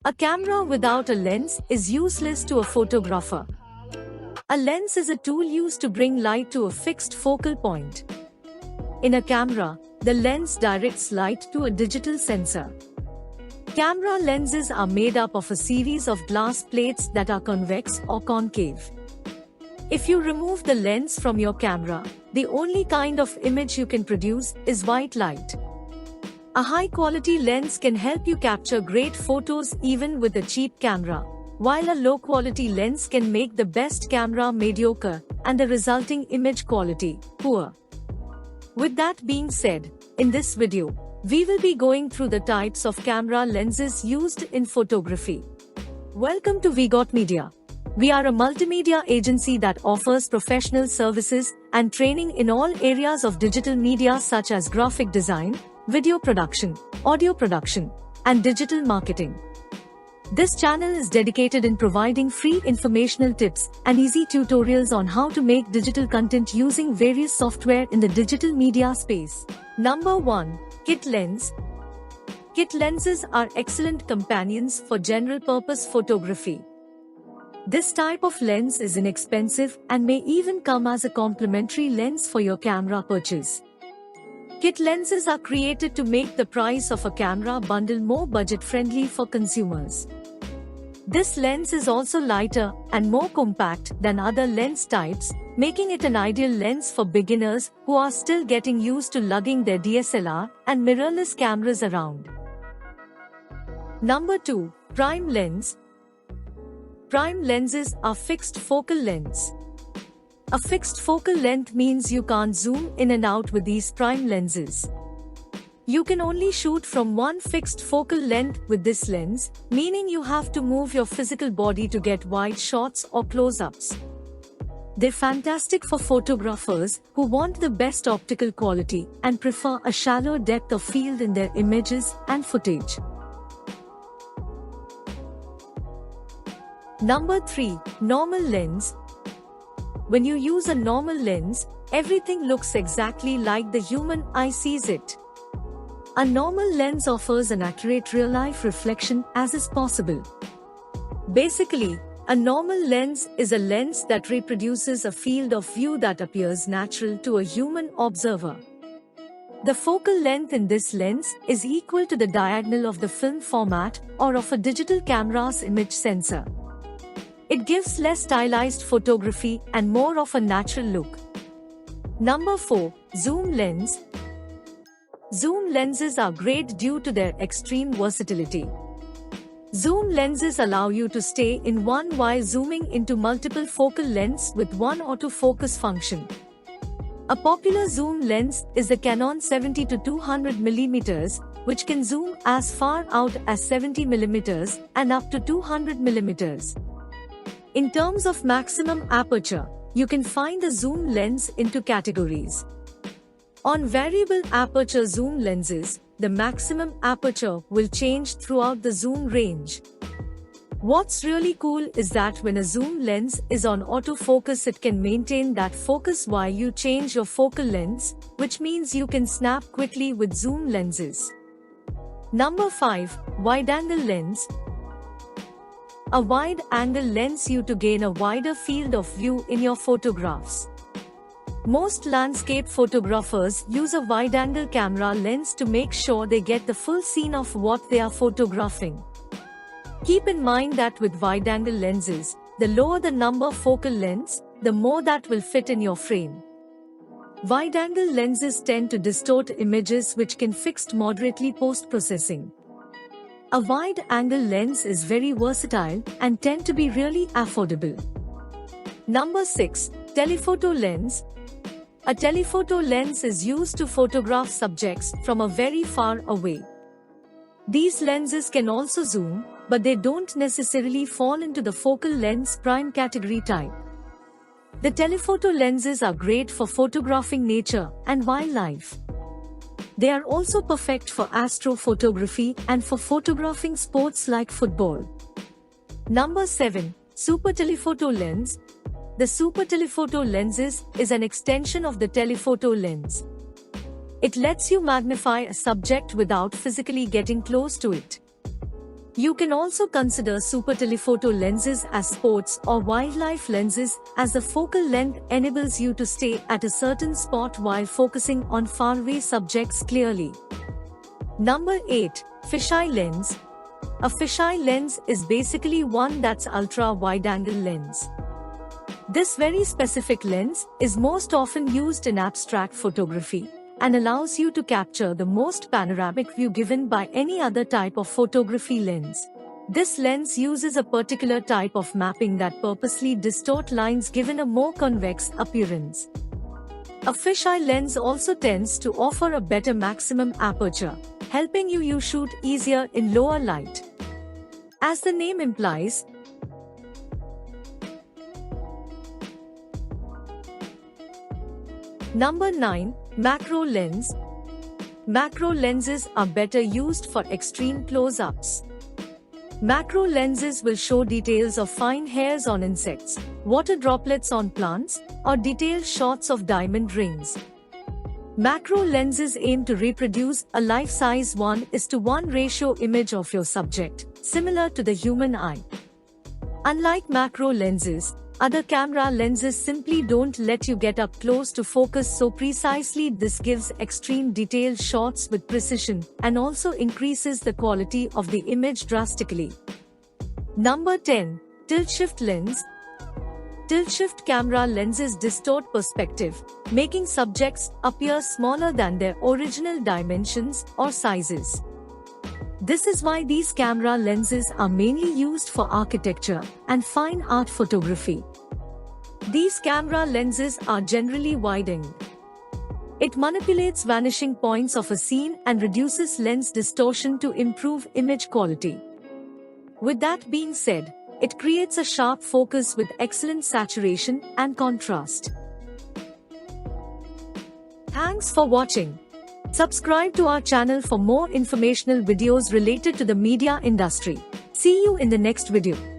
A camera without a lens is useless to a photographer. A lens is a tool used to bring light to a fixed focal point. In a camera, the lens directs light to a digital sensor. Camera lenses are made up of a series of glass plates that are convex or concave. If you remove the lens from your camera, the only kind of image you can produce is white light. A high-quality lens can help you capture great photos even with a cheap camera, while a low-quality lens can make the best camera mediocre and the resulting image quality poor. With that being said, in this video, we will be going through the types of camera lenses used in photography. Welcome to WeGotMedia. We are a multimedia agency that offers professional services and training in all areas of digital media such as graphic design, video production, audio production, and digital marketing. This channel is dedicated in providing free informational tips and easy tutorials on how to make digital content using various software in the digital media space. Number 1. Kit lens. Kit lenses are excellent companions for general-purpose photography. This type of lens is inexpensive and may even come as a complimentary lens for your camera purchase. Kit lenses are created to make the price of a camera bundle more budget-friendly for consumers. This lens is also lighter and more compact than other lens types, making it an ideal lens for beginners who are still getting used to lugging their DSLR and mirrorless cameras around. Number 2. Prime lens. Prime lenses are fixed focal lengths. A fixed focal length means you can't zoom in and out with these prime lenses. You can only shoot from one fixed focal length with this lens, meaning you have to move your physical body to get wide shots or close-ups. They're fantastic for photographers who want the best optical quality and prefer a shallow depth of field in their images and footage. Number 3. Normal lens. When you use a normal lens, everything looks exactly like the human eye sees it. A normal lens offers an accurate real-life reflection as is possible. Basically, a normal lens is a lens that reproduces a field of view that appears natural to a human observer. The focal length in this lens is equal to the diagonal of the film format or of a digital camera's image sensor. It gives less stylized photography and more of a natural look. Number 4. Zoom lens. Zoom lenses are great due to their extreme versatility. Zoom lenses allow you to stay in one while zooming into multiple focal lengths with one autofocus function. A popular zoom lens is the Canon 70-200mm, which can zoom as far out as 70mm and up to 200mm. In terms of maximum aperture, you can find the zoom lens into categories. On variable aperture zoom lenses, the maximum aperture will change throughout the zoom range. What's really cool is that when a zoom lens is on autofocus, it can maintain that focus while you change your focal length, which means you can snap quickly with zoom lenses. Number 5. Wide-angle lens. A wide-angle lens you to gain a wider field of view in your photographs. Most landscape photographers use a wide-angle camera lens to make sure they get the full scene of what they are photographing. Keep in mind that with wide-angle lenses, the lower the number focal lengths, the more that will fit in your frame. Wide-angle lenses tend to distort images, which can fix moderately post-processing. A wide-angle lens is very versatile and tend to be really affordable. Number 6. Telephoto lens. A telephoto lens is used to photograph subjects from a very far away. These lenses can also zoom, but they don't necessarily fall into the focal length prime category type. The telephoto lenses are great for photographing nature and wildlife. They are also perfect for astrophotography and for photographing sports like football. Number 7. Super telephoto lens. The super telephoto lenses is an extension of the telephoto lens. It lets you magnify a subject without physically getting close to it. You can also consider super telephoto lenses as sports or wildlife lenses, as the focal length enables you to stay at a certain spot while focusing on faraway subjects clearly. Number 8. Fisheye lens. A fisheye lens is basically one that's ultra-wide-angle lens. This very specific lens is most often used in abstract photography and allows you to capture the most panoramic view given by any other type of photography lens. This lens uses a particular type of mapping that purposely distort lines given a more convex appearance. A fisheye lens also tends to offer a better maximum aperture, helping you shoot easier in lower light. As the name implies, Number 9. Macro lens. Macro lenses are better used for extreme close-ups. Macro lenses will show details of fine hairs on insects, water droplets on plants, or detailed shots of diamond rings. Macro lenses aim to reproduce a life-size 1:1 ratio image of your subject, similar to the human eye. Unlike macro lenses, other camera lenses simply don't let you get up close to focus so precisely. This gives extreme detailed shots with precision and also increases the quality of the image drastically. Number 10. Tilt-shift lens. Tilt-shift camera lenses distort perspective, making subjects appear smaller than their original dimensions or sizes. This is why these camera lenses are mainly used for architecture and fine art photography. These camera lenses are generally wide-angle. It manipulates vanishing points of a scene and reduces lens distortion to improve image quality. With that being said, it creates a sharp focus with excellent saturation and contrast. Thanks for watching. Subscribe to our channel for more informational videos related to the media industry. See you in the next video.